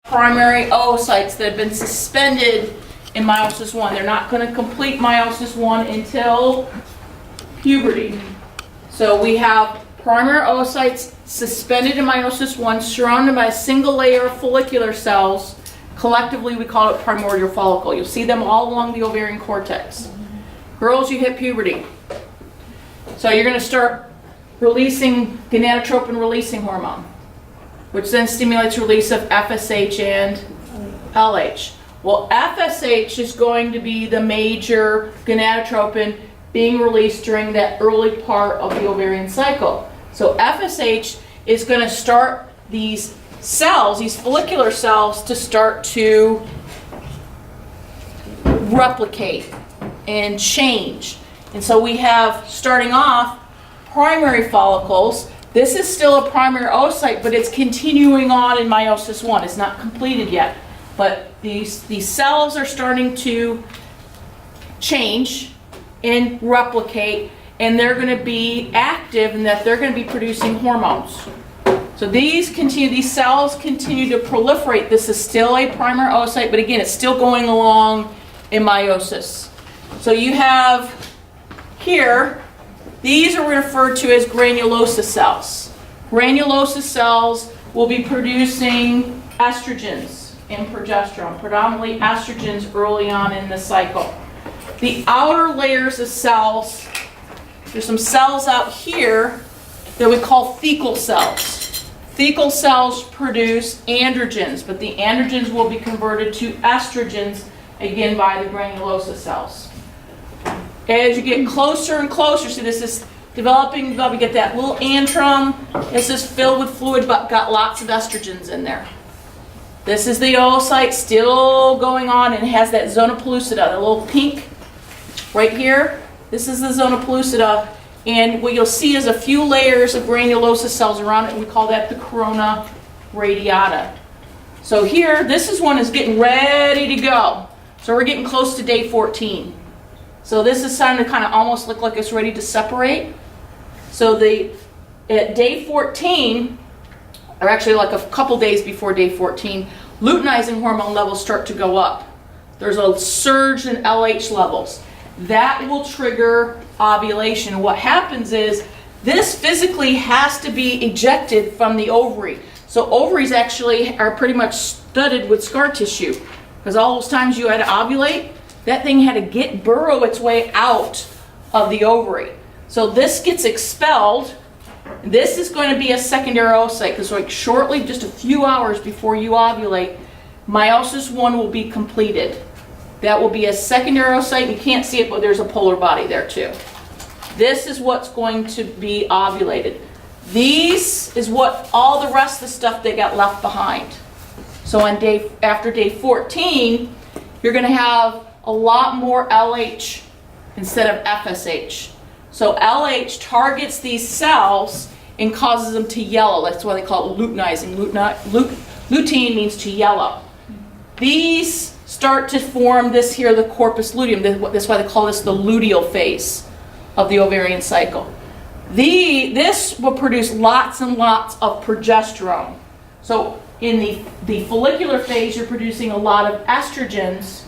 primary oocytes that have been suspended in meiosis 1. They're not going to complete meiosis 1 until puberty. So we have primary oocytes suspended in meiosis 1, surrounded by a single layer of follicular cells. Collectively, we call it primordial follicle. You'll see them all along the ovarian cortex. Girls, you hit puberty. So you're going to start releasing gonadotropin releasing hormone, which then stimulates release of FSH and LH. Well, FSH is going to be the major gonadotropin being released during that early part of the ovarian cycle. So FSH is going to start these cells, these follicular cells, to start to replicate and change. And so we have, starting off, primary follicles. This is still a primary oocyte, but it's continuing on in meiosis 1. It's not completed yet. But these cells are starting to change and replicate, and they're going to be active in that they're going to be producing hormones. So these cells continue to proliferate. This is still a primary oocyte, but again, it's still going along in meiosis. So you have here, these are referred to as granulosa cells. Granulosa cells will be producing estrogens and progesterone, predominantly estrogens early on in the cycle. The outer layers of cells, there's some cells out here that we call thecal cells. Thecal cells produce androgens, but the androgens will be converted to estrogens, again, by the granulosa cells. As you get closer and closer, see this is developing, you get that little antrum. This is filled with fluid, but got lots of estrogens in there. This is the oocyte still going on, and it has that zona pellucida, the little pink right here. This is the zona pellucida, and what you'll see is a few layers of granulosa cells around it, and we call that the corona radiata. So here, this is one is getting ready to go. So we're getting close to day 14. So this is starting to kind of almost look like it's ready to separate. So at day 14, or actually like a couple days before day 14, luteinizing hormone levels start to go up. There's a surge in LH levels. That will trigger ovulation. What happens is this physically has to be ejected from the ovary. So ovaries actually are pretty much studded with scar tissue, because all those times you had to ovulate, that thing had to burrow its way out of the ovary. So this gets expelled. This is going to be a secondary oocyte, because like shortly, just a few hours before you ovulate, meiosis 1 will be completed. That will be a secondary oocyte. You can't see it, but there's a polar body there too. This is what's going to be ovulated. These is what all the rest of the stuff that got left behind. So after day 14, you're going to have a lot more LH instead of FSH. So LH targets these cells and causes them to yellow. That's why they call it luteinizing. Lutein means to yellow. These start to form this here, the corpus luteum. That's why they call this the luteal phase of the ovarian cycle. This will produce lots and lots of progesterone. So in the follicular phase, you're producing a lot of estrogens.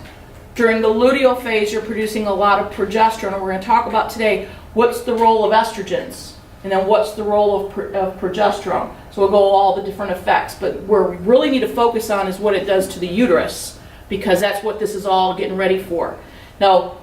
During the luteal phase, you're producing a lot of progesterone. And we're going to talk about today what's the role of estrogens, and then what's the role of progesterone. So we'll go all the different effects. But where we really need to focus on is what it does to the uterus, because that's what this is all getting ready for. Now,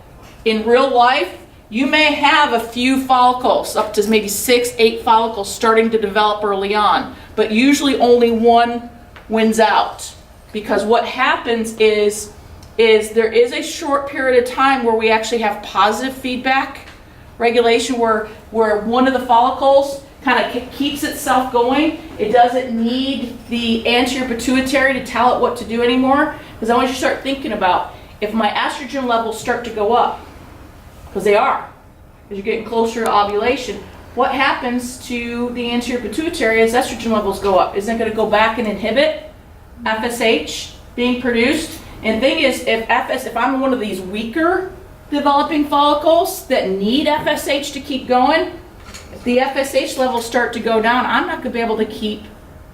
in real life, you may have a few follicles, up to maybe 6-8 follicles starting to develop early on, but usually only one wins out. Because what happens is there is a short period of time where we actually have positive feedback regulation, where one of the follicles kind of keeps itself going. It doesn't need the anterior pituitary to tell it what to do anymore. Because I want you to start thinking about, if my estrogen levels start to go up, because they are, as you're getting closer to ovulation, what happens to the anterior pituitary as estrogen levels go up? Isn't it going to go back and inhibit FSH being produced? And the thing is, if I'm one of these weaker developing follicles that need FSH to keep going, if the FSH levels start to go down, I'm not going to be able to keep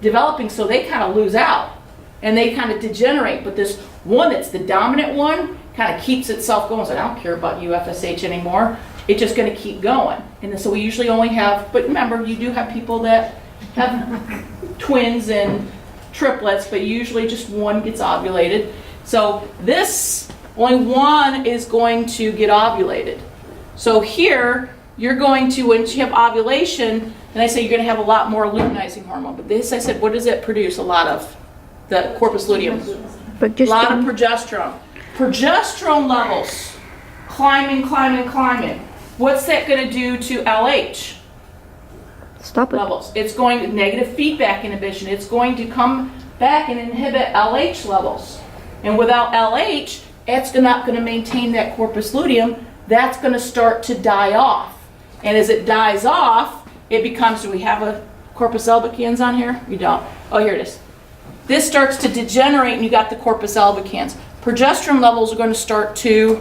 developing, so they kind of lose out. and they kind of degenerate. But this one that's the dominant one kind of keeps itself going. So I don't care about you, FSH, anymore. It's just going to keep going. And so we usually only have, but remember, you do have people that have twins and triplets, but usually just one gets ovulated. So this, only one is going to get ovulated. So here, you're going to, when you have ovulation, and I say you're going to have a lot more luteinizing hormone. But this, I said, what does it produce? A lot of the corpus luteum. A lot of progesterone. Progesterone levels climbing, climbing, climbing. What's that going to do to LH? Stop it. Levels. It's going to negative feedback inhibition. It's going to come back and inhibit LH levels. And without LH, it's not going to maintain that corpus luteum. That's going to start to die off. And as it dies off, it becomes, do we have a corpus albicans on here? We don't. Oh, here it is. This starts to degenerate and you got the corpus albicans. Progesterone levels are going to start to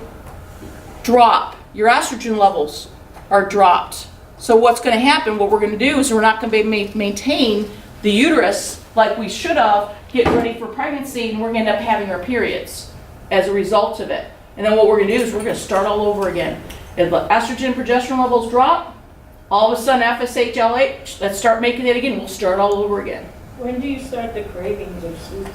drop. Your estrogen levels are dropped. So what's going to happen, what we're going to do is we're not going to be maintain the uterus like we should have, get ready for pregnancy, and we're going to end up having our periods as a result of it. And then what we're going to do is we're going to start all over again. If the estrogen and progesterone levels drop, all of a sudden FSH, LH, let's start making it again. We'll start all over again. When do you start the cravings of sweets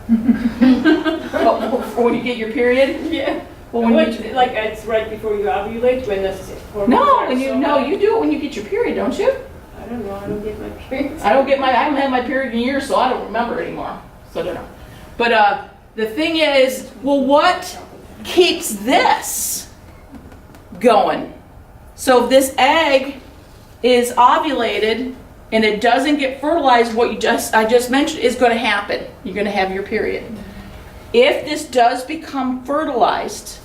and stuff? When you get your period? Yeah. Well, when like it's right before you ovulate, when the hormones no, are when you so no, high? you do it when you get your period, don't you? I don't know. I don't get my periods. I haven't had my period in years, so I don't remember anymore. So I don't know. But the thing is, well, what keeps this going? So if this egg is ovulated and it doesn't get fertilized, what I just mentioned is going to happen. You're going to have your period. If this does become fertilized,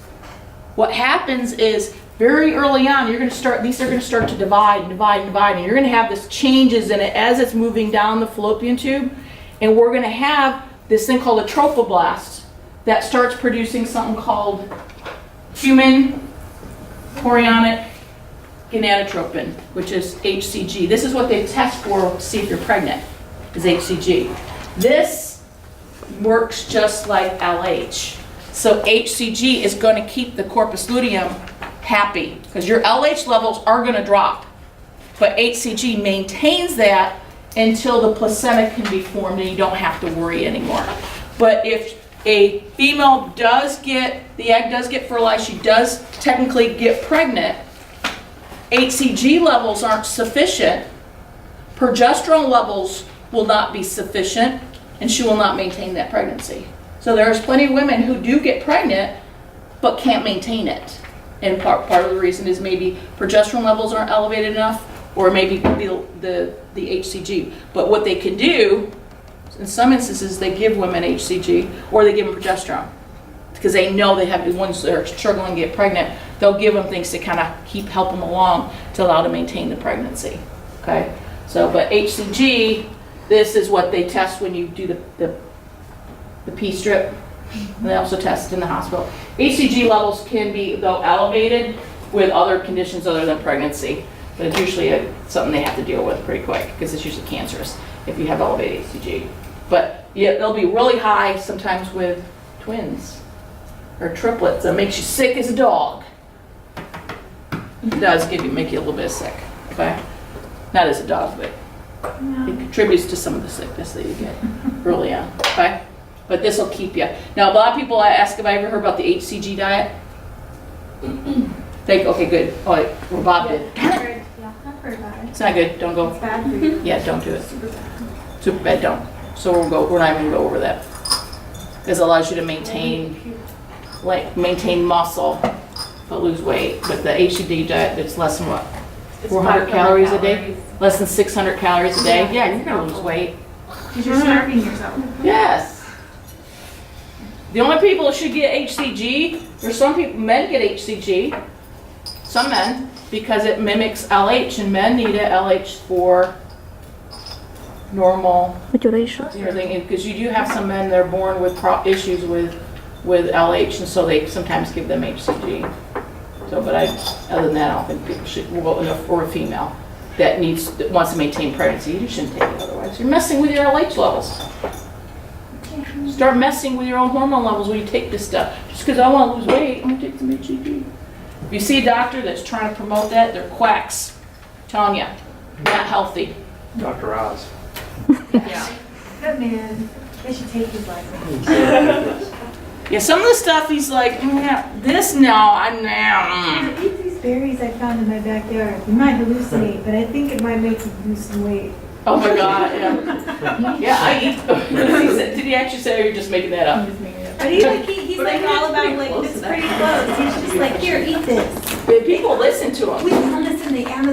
what happens is very early on, these are going to start to divide and divide and divide, and you're going to have this changes in it as it's moving down the fallopian tube, and we're going to have this thing called a trophoblast that starts producing something called human chorionic gonadotropin, which is HCG. This is what they test for to see if you're pregnant, is HCG. This works just like LH. So HCG is going to keep the corpus luteum happy because your LH levels are going to drop. But HCG maintains that until the placenta can be formed and you don't have to worry anymore. But if a female the egg does get fertilized, she does technically get pregnant, HCG levels aren't sufficient, progesterone levels will not be sufficient, and she will not maintain that pregnancy. So there's plenty of women who do get pregnant but can't maintain it. And part of the reason is maybe progesterone levels aren't elevated enough, or maybe the HCG. But what they can do, in some instances, they give women HCG or they give them progesterone because they know they have the ones that are struggling to get pregnant. They'll give them things to kind of help them along to allow to maintain the pregnancy. Okay. So, but HCG, this is what they test when you do the P strip. And they also test it in the hospital. HCG levels can be, though, elevated with other conditions other than pregnancy. But it's usually something they have to deal with pretty quick because it's usually cancerous if you have elevated HCG. But yeah, they'll be really high sometimes with twins or triplets. That makes you sick as a dog. It does make you a little bit sick. Okay? Not as a dog, but it contributes to some of the sickness that you get early on. Okay? But this will keep you. Now, a lot of people ask if I ever heard about the HCG diet. Okay, good. Oh, well, Bob did. Yeah, I've heard about it. It's not good. Don't go. It's bad for you. Yeah, don't do it. Super bad. Super bad. Don't. So we're not even going to go over that. Because it allows you to maintain muscle but lose weight. But the HCG diet, it's less than what? 400 calories a day? Less than 600 calories a day? Yeah, you're going to lose weight. Because you're starving yourself. Yes. The only people that should get HCG, there's some people, men get HCG, some men, because it mimics LH, and men need a LH for normal Maturation. everything. Because you do have some men that are born with issues with LH, and so they sometimes give them HCG. So, but other than that, I don't think people should, or a female that wants to maintain pregnancy, you shouldn't take it otherwise. You're messing with your LH levels. start messing with your own hormone levels when you take this stuff. Just because I want to lose weight, I'm gonna take some HEB. If you see a doctor that's trying to promote that, they're quacks. I'm telling you, not healthy. Dr. Oz. Yeah. Good man. They should take his life. Yeah, some of the stuff he's like, this no, I'm now. Eat these berries I found in my backyard. You might hallucinate, but I think it might make you lose some weight. Oh my God, yeah. Yeah, I eat. Did he actually say, or are you just making that up? But he's like all about like it's pretty close. He's just like, here, eat this. But people listen to him. We found this in the Amazon.